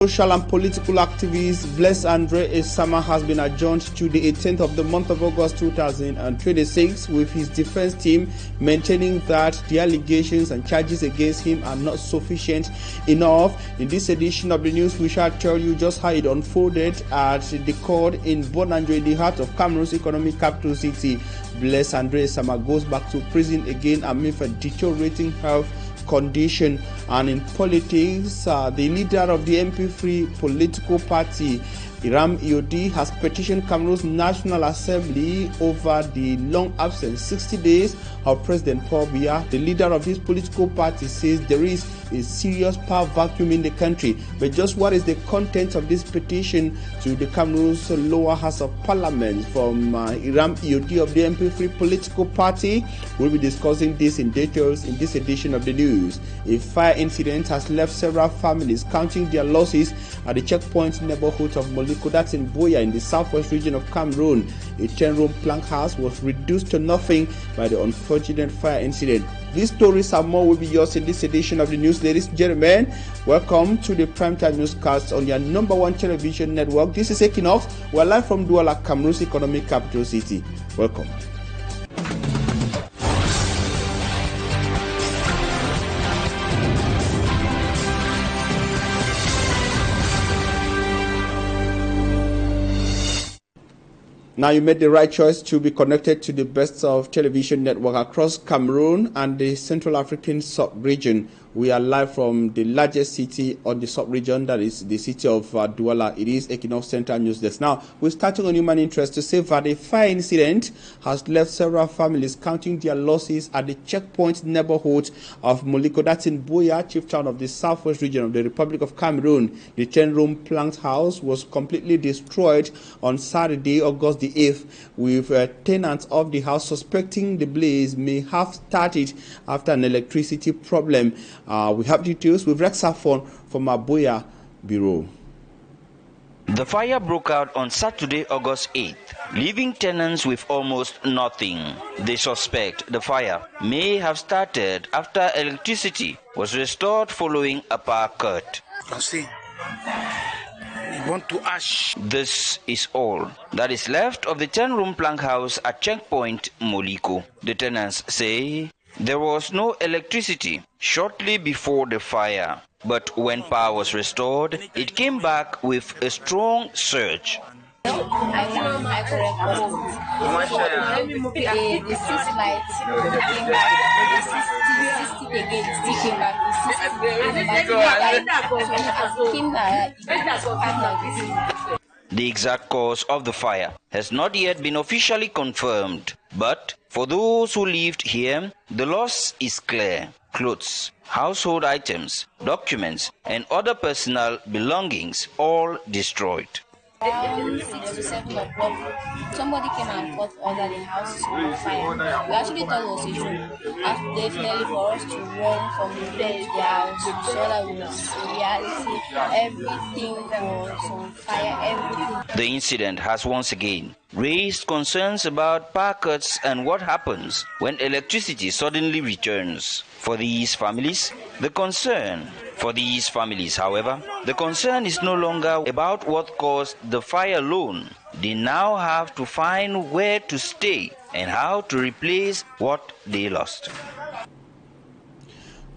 Social and political activist Bless Andre Esama has been adjourned to the 18th of the month of August 2026, with his defense team maintaining that the allegations and charges against him are not sufficient enough. In this edition of the news, we shall tell you just how it unfolded at the court in Bonanjo, in the heart of Cameroon's economic capital city. Bless Andre Esama goes back to prison again amid a deteriorating health condition. And in politics, the leader of the MP-free political party, Yaoundé, has petitioned Cameroon's National Assembly over the long absence, 60 days, of President Buea. The leader of this political party says there is a serious power vacuum in the country. But just what is the content of this petition to the Cameroon's lower house of parliament from Yaoundé of the MP-free political party? We'll be discussing this in details in this edition of the news. A fire incident has left several families counting their losses at the checkpoint neighborhood of Moliko, that's in Buea, in the southwest region of Cameroon. A 10-room plank house was reduced to nothing by the unfortunate fire incident. These stories and more will be yours in this edition of the news. Ladies and gentlemen, welcome to the Primetime Newscast on your #1 television network. This is Equinoxe. We're live from Douala, Cameroon's economic capital city. Welcome. Now, you made the right choice to be connected to the best of television network across Cameroon and the Central African sub-region. We are live from the largest city on the sub-region, that is the city of Douala. It is Equinoxe Central News Desk. Now, we're starting on human interest to say that a fire incident has left several families counting their losses at the checkpoint neighborhood of Moliko, that's in Buea, chief town of the southwest region of the Republic of Cameroon. The 10-room planked house was completely destroyed on Saturday, August the 8th, with tenants of the house suspecting the blaze may have started after an electricity problem. We have details with Rex Safon from our Buea bureau. The fire broke out on Saturday, August 8th, leaving tenants with almost nothing. They suspect the fire may have started after electricity was restored following a power cut. This is all that is left of the 10-room plank house at checkpoint Moliko. The tenants say there was no electricity shortly before the fire, but when power was restored, it came back with a strong surge. The exact cause of the fire has not yet been officially confirmed, but for those who lived here, the loss is clear. Clothes, household items, documents, and other personal belongings all destroyed. Around 6 to 7 o'clock, somebody came and caught under the house on fire. We actually thought it was a joke. Definitely for us to run from the bed to the house, we saw that it was reality. Everything was on fire, everything. The incident has once again raised concerns about power cuts and what happens when electricity suddenly returns. For these families, however, the concern is no longer about what caused the fire alone. They now have to find where to stay and how to replace what they lost.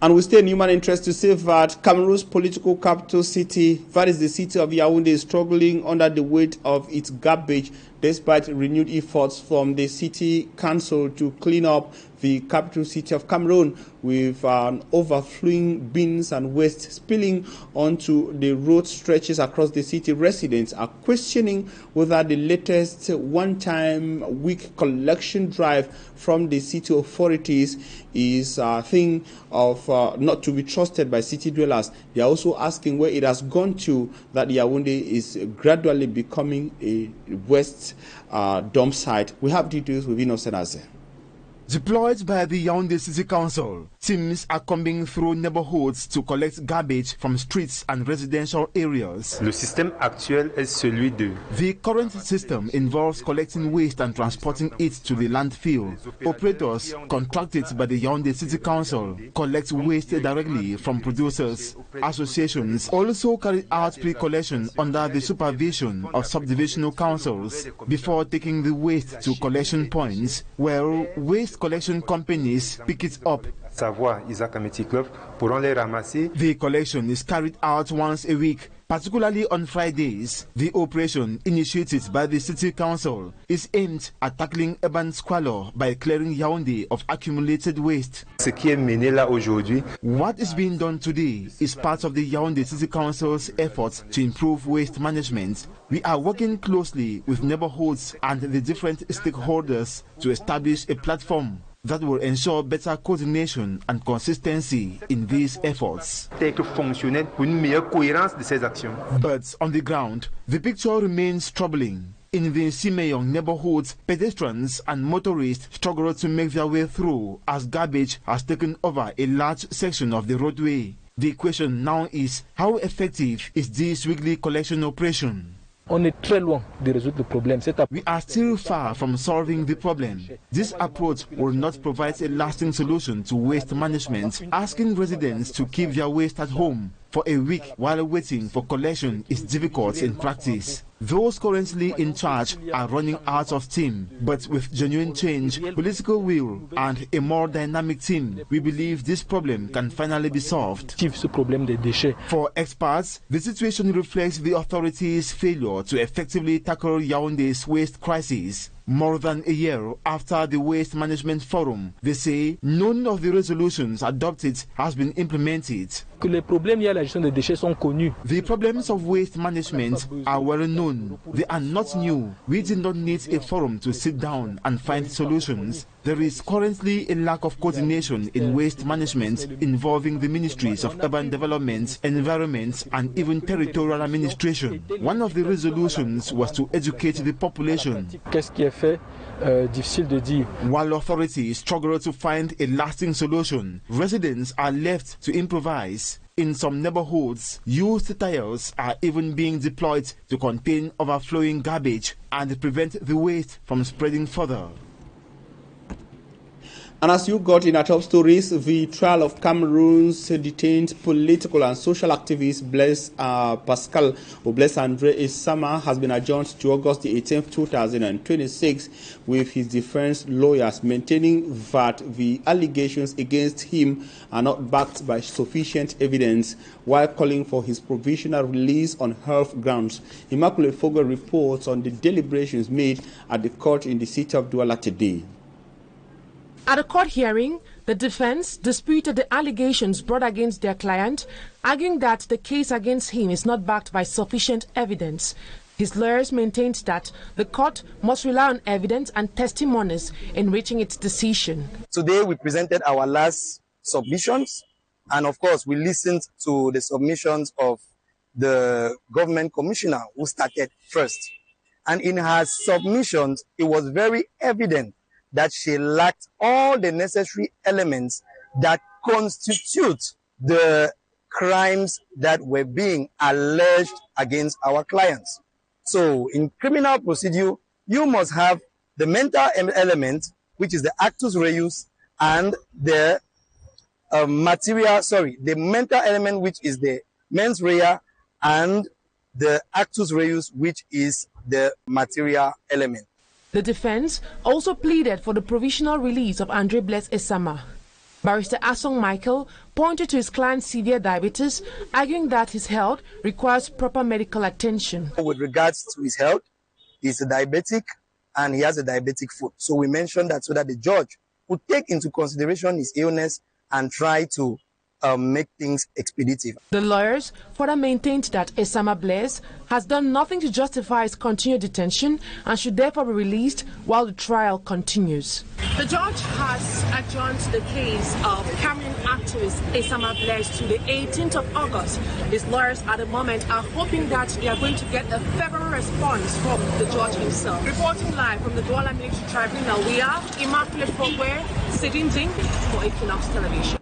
And we stay in human interest to say that Cameroon's political capital city, that is the city of Yaoundé, is struggling under the weight of its garbage, despite renewed efforts from the city council to clean up the capital city of Cameroon, with overflowing bins and waste spilling onto the road stretches across the city. Residents are questioning whether the latest one-time week collection drive from the city authorities is a thing of not to be trusted by city dwellers. They are also asking where it has gone to that Yaoundé is gradually becoming a waste dump site. We have details with Innocent. Deployed by the Yaoundé City Council, teams are combing through neighborhoods to collect garbage from streets and residential areas. Le système actuel est celui de... The current system involves collecting waste and transporting it to the landfill. Operators contracted by the Yaoundé City Council collect waste directly from producers. Associations also carry out pre-collection under the supervision of subdivisional councils before taking the waste to collection points, where waste collection companies pick it up. The collection is carried out once a week, particularly on Fridays. The operation, initiated by the City Council, is aimed at tackling urban squalor by clearing Yaoundé of accumulated waste. What is being done today is part of the Yaoundé City Council's efforts to improve waste management. We are working closely with neighborhoods and the different stakeholders to establish a platform that will ensure better coordination and consistency in these efforts. But on the ground, the picture remains troubling. In the Simeyong neighborhoods, pedestrians and motorists struggle to make their way through as garbage has taken over a large section of the roadway. The question now is, how effective is this weekly collection operation? On est très loin de résoudre le problème. We are still far from solving the problem. This approach will not provide a lasting solution to waste management. Asking residents to keep their waste at home for a week while waiting for collection is difficult in practice. Those currently in charge are running out of steam, but with genuine change, political will, and a more dynamic team, we believe this problem can finally be solved. For experts, the situation reflects the authorities' failure to effectively tackle Yaoundé's waste crisis. More than a year after the Waste Management Forum, they say none of the resolutions adopted has been implemented. The problems of waste management are well known. They are not new. We did not need a forum to sit down and find solutions. There is currently a lack of coordination in waste management involving the ministries of urban development, environment, and even territorial administration. One of the resolutions was to educate the population. While authorities struggle to find a lasting solution, residents are left to improvise. In some neighborhoods, used tires are even being deployed to contain overflowing garbage and prevent the waste from spreading further. And as you got in our top stories, the trial of Cameroon's detained political and social activist Blaise Andre Esama has been adjourned to August the 18th, 2026, with his defense lawyers maintaining that the allegations against him are not backed by sufficient evidence, while calling for his provisional release on health grounds. Immaculate Fogo reports on the deliberations made at the court in the city of Douala today. At a court hearing, the defense disputed the allegations brought against their client, arguing that the case against him is not backed by sufficient evidence. His lawyers maintained that the court must rely on evidence and testimonies in reaching its decision. Today we presented our last submissions, and of course we listened to the submissions of the government commissioner who started first. And in her submissions, it was very evident that she lacked all the necessary elements that constitute the crimes that were being alleged against our clients. So in criminal procedure, you must have the mental element, which is the actus reus, and the the mental element, which is the mens rea, and the actus reus, which is the material element. The defense also pleaded for the provisional release of Andre Blaise Esama. Barrister Asong Michael pointed to his client's severe diabetes, arguing that his health requires proper medical attention. With regards to his health, he's a diabetic and he has a diabetic foot. So we mentioned that so that the judge would take into consideration his illness and try to make things expeditive. The lawyers further maintained that Esama Blaise has done nothing to justify his continued detention and should therefore be released while the trial continues. The judge has adjourned the case of Cameroon activist Esama Blaise to the 18th of August. His lawyers at the moment are hoping that they are going to get a favorable response from the judge himself. Reporting live from the Douala Military Tribunal, we are Immaculate Fogwe, sitting for Equinoxe Television.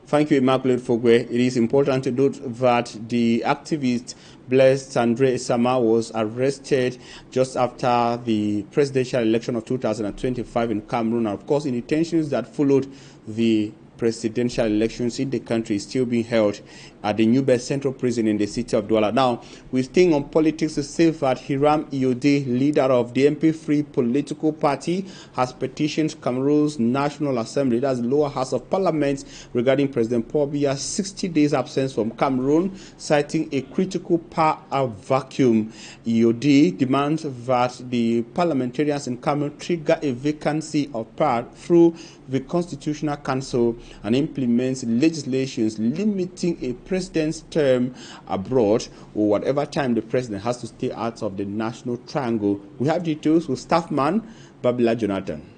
Thank you, Immaculate Fogwe. It is important to note that the activist Blaise Andre Esama was arrested just after the presidential election of 2025 in Cameroon. And of course, in the tensions that followed the presidential elections in the country is still being held at the New Central Prison in the city of Douala. Now, we're staying on politics to say that Hiram Yaoundé, leader of the MP3 political party, has petitioned Cameroon's National Assembly, that's the lower house of parliament, regarding President Paul Biya's 60 days absence from Cameroon, citing a critical power vacuum. Yaoundé demands that the parliamentarians in Cameroon trigger a vacancy of power through the Constitutional Council and implements legislations limiting a president's term abroad or whatever time the president has to stay out of the national triangle. We have details with staffman Babila Jonathan.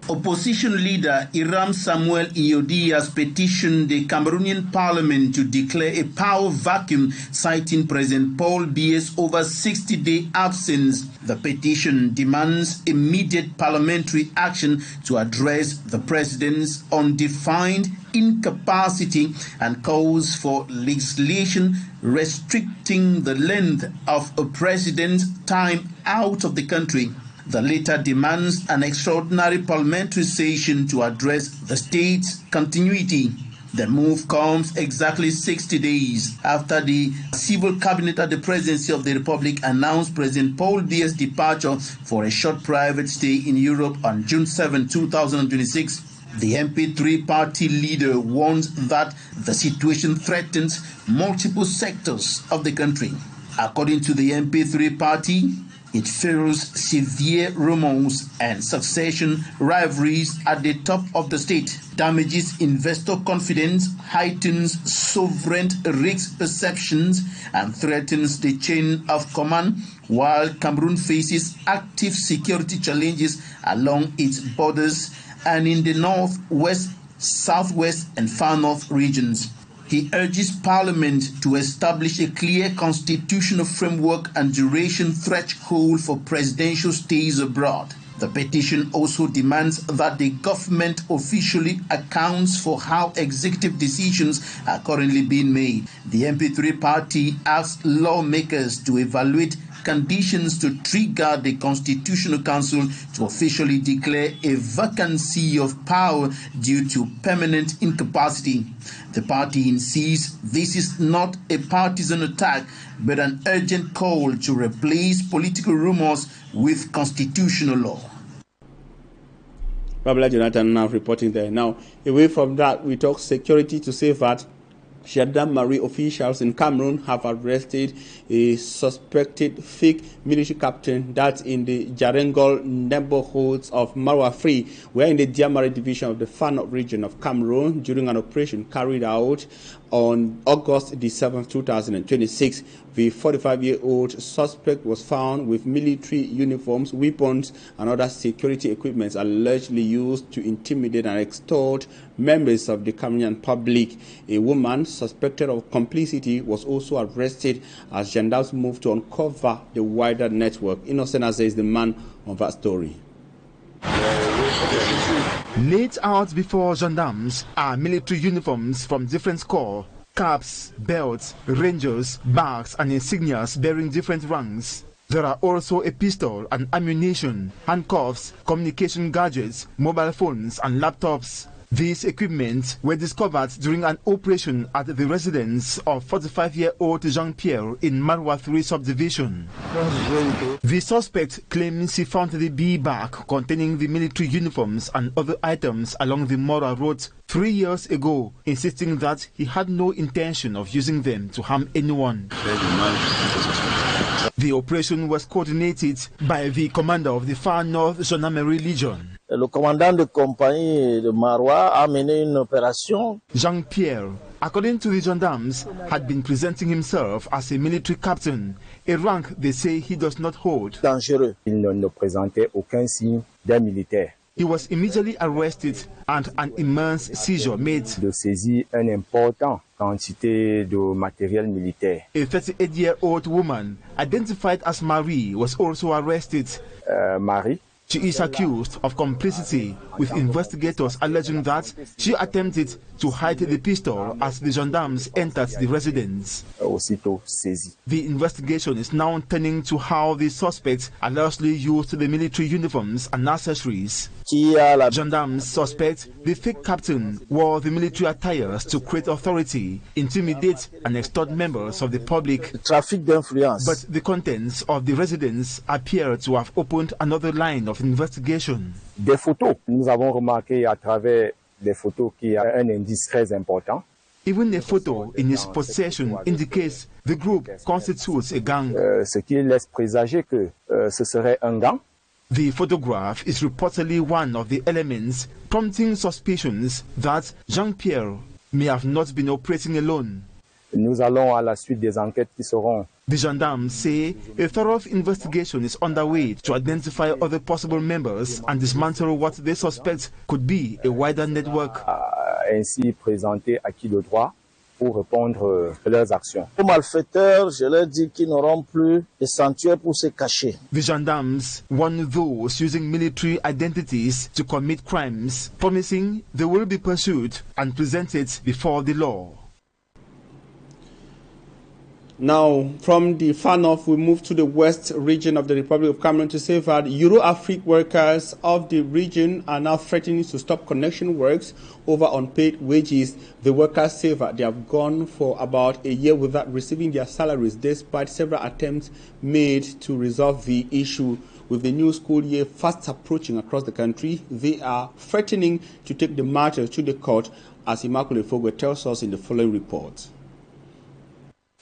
Opposition leader Hiram Samuel Yaoundé has petitioned the Cameroonian parliament to declare a power vacuum, citing President Paul Biya's over 60-day absence. The petition demands immediate parliamentary action to address the president's undefined incapacity and calls for legislation restricting the length of a president's time out of the country. The latter demands an extraordinary parliamentary session to address the state's continuity. The move comes exactly 60 days after the civil cabinet at the presidency of the Republic announced President Paul Biya's departure for a short private stay in Europe on June 7, 2026. The MP3 party leader warns that the situation threatens multiple sectors of the country. According to the MP3 party, it fears severe rumors and succession rivalries at the top of the state, damages investor confidence, heightens sovereign risk perceptions, and threatens the chain of command, while Cameroon faces active security challenges along its borders and in the north, west, southwest, and far north regions. He urges Parliament to establish a clear constitutional framework and duration threshold for presidential stays abroad. The petition also demands that the government officially accounts for how executive decisions are currently being made. The MP3 party asks lawmakers to evaluate conditions to trigger the Constitutional Council to officially declare a vacancy of power due to permanent incapacity. The party insists this is not a partisan attack, but an urgent call to replace political rumors with constitutional law. Babila Jonathan now reporting there. Now, away from that, we talk security to say that gendarmerie officials in Cameroon have arrested a suspected fake military captain that's in the Jarengol neighborhoods of Marwa Free, where in the Diamare division of the Far North region of Cameroon during an operation carried out on August 7, 2026. The 45-year-old suspect was found with military uniforms, weapons, and other security equipment allegedly used to intimidate and extort members of the Cameroonian public. A woman suspected of complicity was also arrested as gendarmes moved to uncover the wider network. Innocent Azze is the man on that story. Laid out before gendarmes are military uniforms from different corps, caps, belts, rangers, bags, and insignias bearing different ranks. There are also a pistol and ammunition, handcuffs, communication gadgets, mobile phones, and laptops. These equipment were discovered during an operation at the residence of 45-year-old Jean-Pierre in Marwa 3 subdivision. The suspect claims he found the B bag containing the military uniforms and other items along the Mora Road 3 years ago, insisting that he had no intention of using them to harm anyone. The operation was coordinated by the commander of the Far North Gendarmerie Legion. Le commandant de compagnie de Marois a mené une opération. Jean-Pierre, according to the gendarmes, had been presenting himself as a military captain, a rank they say he does not hold. Dangereux. Il ne présentait aucun signe d'un militaire. He was immediately arrested and an immense seizure made. De saisir une importante quantité de matériel militaire. A 38-year-old woman, identified as Marie, was also arrested. Marie. She is accused of complicity, with investigators alleging that she attempted to hide the pistol as the gendarmes entered the residence. Aussitôt saisi. The investigation is now turning to how the suspects allegedly used the military uniforms and accessories. Gendarmes suspect the fake captain wore the military attires to create authority, intimidate and extort members of the public. Trafic d'influence. But the contents of the residence appear to have opened another line of investigation. Des photos. Nous avons remarqué à travers des photos qu'il y a un indice très important. Even a photo in his possession indicates the group constitutes a gang. Ce qui laisse présager que ce serait un gang. The photograph is reportedly one of the elements prompting suspicions that Jean-Pierre may have not been operating alone. Nous allons à la suite des enquêtes qui seront. The gendarmes say a thorough investigation is underway to identify other possible members and dismantle what they suspect could be a wider network. Ainsi présenter acquis le droit pour répondre à leurs actions. Aux malfaiteurs, je leur dis qu'ils n'auront plus de sanctuaire pour se cacher. The gendarmes warn those using military identities to commit crimes, promising they will be pursued and presented before the law. Now, from the far north, we move to the west region of the Republic of Cameroon to say that Euro-Afrique workers of the region are now threatening to stop connection works over unpaid wages. The workers say that they have gone for about a year without receiving their salaries, despite several attempts made to resolve the issue. With the new school year fast approaching across the country, they are threatening to take the matter to the court, as Immaculate Fogwe tells us in the following report.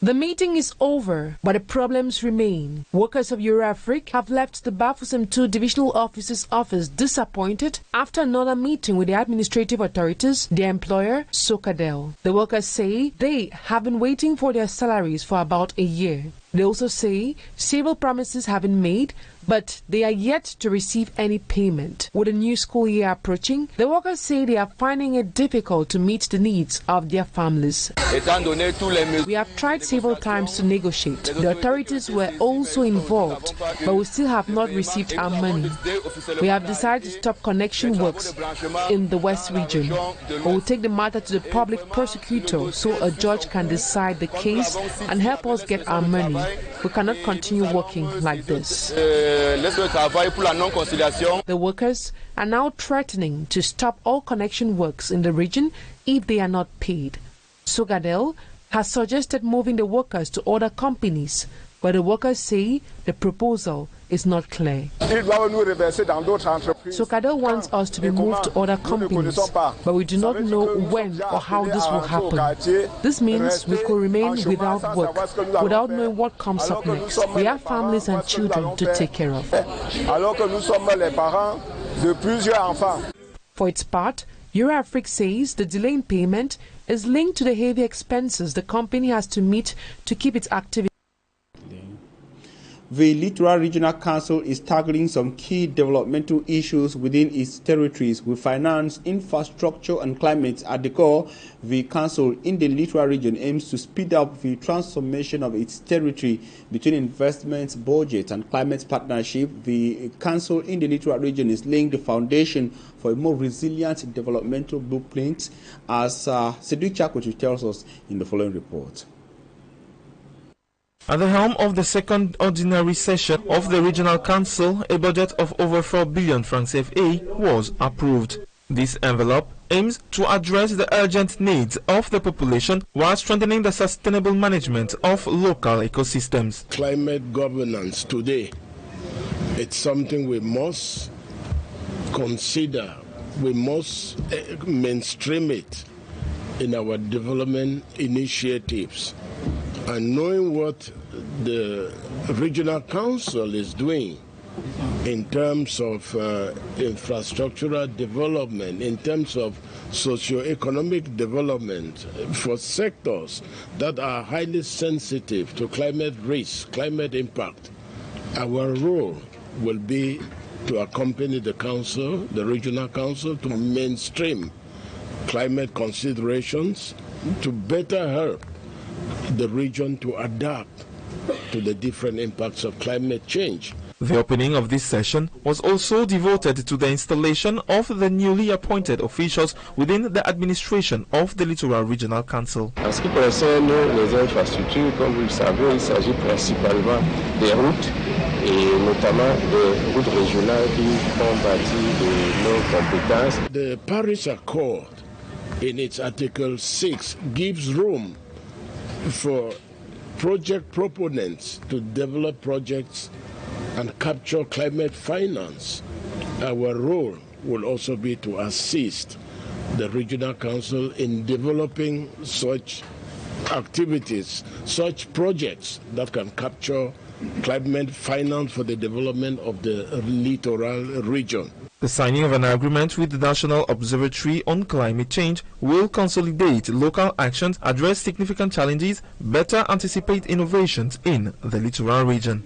The meeting is over, but the problems remain. Workers of Euro-Afrique have left the Bafoussam 2 Divisional Officer's office disappointed after another meeting with the administrative authorities, their employer, Socadel. The workers say they have been waiting for their salaries for about a year. They also say several promises have been made, but they are yet to receive any payment. With the new school year approaching, the workers say they are finding it difficult to meet the needs of their families. We have tried several times to negotiate. The authorities were also involved, but we still have not received our money. We have decided to stop connection works in the West region. We will take the matter to the public prosecutor so a judge can decide the case and help us get our money. We cannot continue working like this. The workers are now threatening to stop all connection works in the region if they are not paid. Sogadel has suggested moving the workers to other companies, but the workers say the proposal is not clear. Sogadel wants us to be moved to other companies, but we do not know when or how this will happen. This means we could remain without work, without knowing what comes up next. We have families and children to take care of. For its part, Euro-Afrique says the delay in payment is linked to the heavy expenses the company has to meet to keep its activity. The Littoral Regional Council is tackling some key developmental issues within its territories with finance, infrastructure and climate at the core. The council in the Littoral region aims to speed up the transformation of its territory between investments, budget and climate partnership. The council in the Littoral region is laying the foundation for a more resilient developmental blueprint, as Cedric Chakochi tells us in the following report. At the helm of the second ordinary session of the Regional Council, a budget of over 4 billion francs FA was approved. This envelope aims to address the urgent needs of the population while strengthening the sustainable management of local ecosystems. Climate governance today, it's something we must consider. We must mainstream it in our development initiatives. And knowing what the regional council is doing in terms of infrastructural development, in terms of socio-economic development for sectors that are highly sensitive to climate risk, climate impact, our role will be to accompany the council, the regional council, to mainstream climate considerations to better help the region to adapt to the different impacts of climate change. The opening of this session was also devoted to the installation of the newly appointed officials within the administration of the Littoral Regional Council. En ce qui concerne les infrastructures, comme vous le savez, il s'agit principalement des routes et notamment des routes régionales qui font partie de nos compétences. The Paris Accord, in its Article 6, gives room for project proponents to develop projects and capture climate finance. Our role will also be to assist the Regional Council in developing such activities, such projects that can capture climate finance for the development of the littoral region. The signing of an agreement with the National Observatory on Climate Change will consolidate local actions, address significant challenges, better anticipate innovations in the littoral region.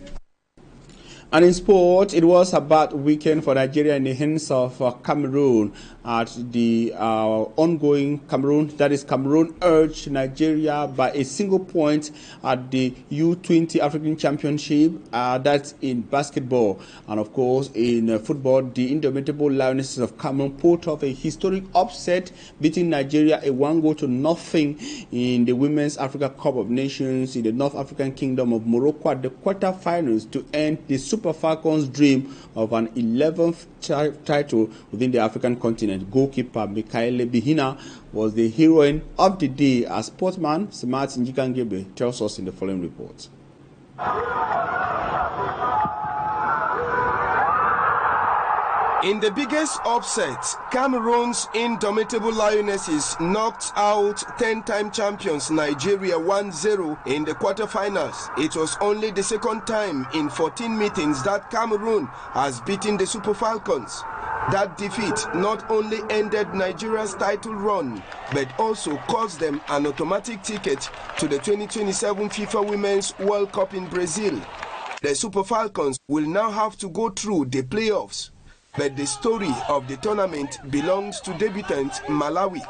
And in sport, it was a bad weekend for Nigeria in the hands of Cameroon at the ongoing Cameroon. That is, Cameroon urged Nigeria by a single point at the U20 African Championship. That's in basketball. And of course, in football, the indomitable Lionesses of Cameroon pulled off a historic upset, beating Nigeria a 1-0 in the Women's Africa Cup of Nations in the North African Kingdom of Morocco at the quarterfinals to end the Super Falcons' dream of an 11th title within the African continent. Goalkeeper Michaele Bihina was the heroine of the day, as sportsman Smart Njikangebe tells us in the following report. In the biggest upset, Cameroon's indomitable Lionesses knocked out 10-time champions Nigeria 1-0 in the quarterfinals. It was only the second time in 14 meetings that Cameroon has beaten the Super Falcons. That defeat not only ended Nigeria's title run, but also cost them an automatic ticket to the 2027 FIFA Women's World Cup in Brazil. The Super Falcons will now have to go through the playoffs. But the story of the tournament belongs to debutant Malawi,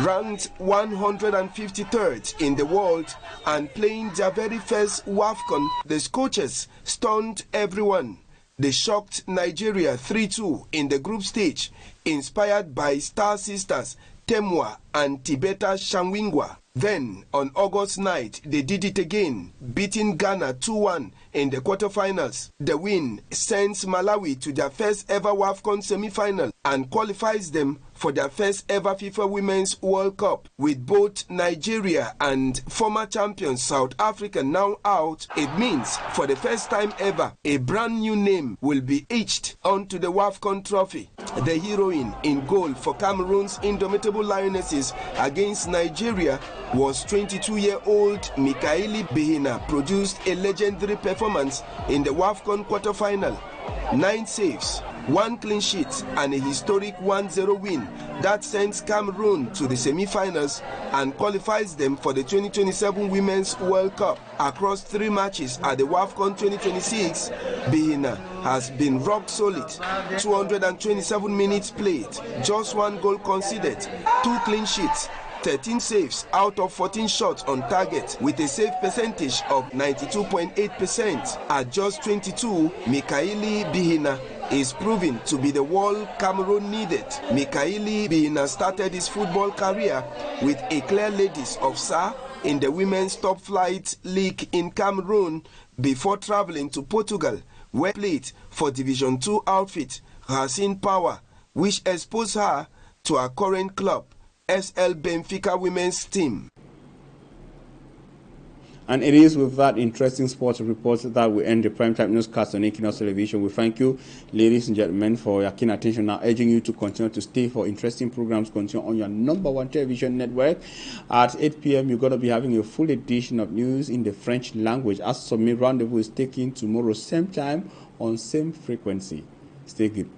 ranked 153rd in the world and playing their very first WAFCON. The Scorchers stunned everyone. They shocked Nigeria 3-2 in the group stage, inspired by Star Sisters Temwa and Tibeta Shangwingwa. Then, on August night, they did it again, beating Ghana 2-1 in the quarterfinals. The win sends Malawi to their first ever WAFCON semi-final and qualifies them for their first ever FIFA Women's World Cup. With both Nigeria and former champions South Africa now out, it means for the first time ever, a brand new name will be etched onto the WAFCON trophy. The heroine in goal for Cameroon's indomitable Lionesses against Nigeria was 22-year-old Michaele Bihina, produced a legendary performance in the WAFCON quarterfinal. 9 saves, 1 clean sheet and a historic 1-0 win that sends Cameroon to the semi-finals and qualifies them for the 2027 Women's World Cup. Across 3 matches at the WAFCON 2026, Bihina has been rock solid. 227 minutes played, just 1 goal conceded, 2 clean sheets, 13 saves out of 14 shots on target with a save percentage of 92.8%. At just 22, Michaele Bihina is proving to be the wall Cameroon needed. Michaele Bihina started his football career with Eclair Ladies of Sa in the Women's Top Flight League in Cameroon before traveling to Portugal, where he played for Division 2 outfit Racine Power, which exposed her to her current club, SL Benfica women's team. And it is with that interesting sports report that we end the primetime newscast on Equinoxe Television. We thank you, ladies and gentlemen, for your keen attention. Now, urging you to continue to stay for interesting programs, continue on your #1 television network. At 8 p.m., you're going to be having a full edition of news in the French language. As Summit Rendezvous is taking tomorrow, same time, on same frequency. Stay good.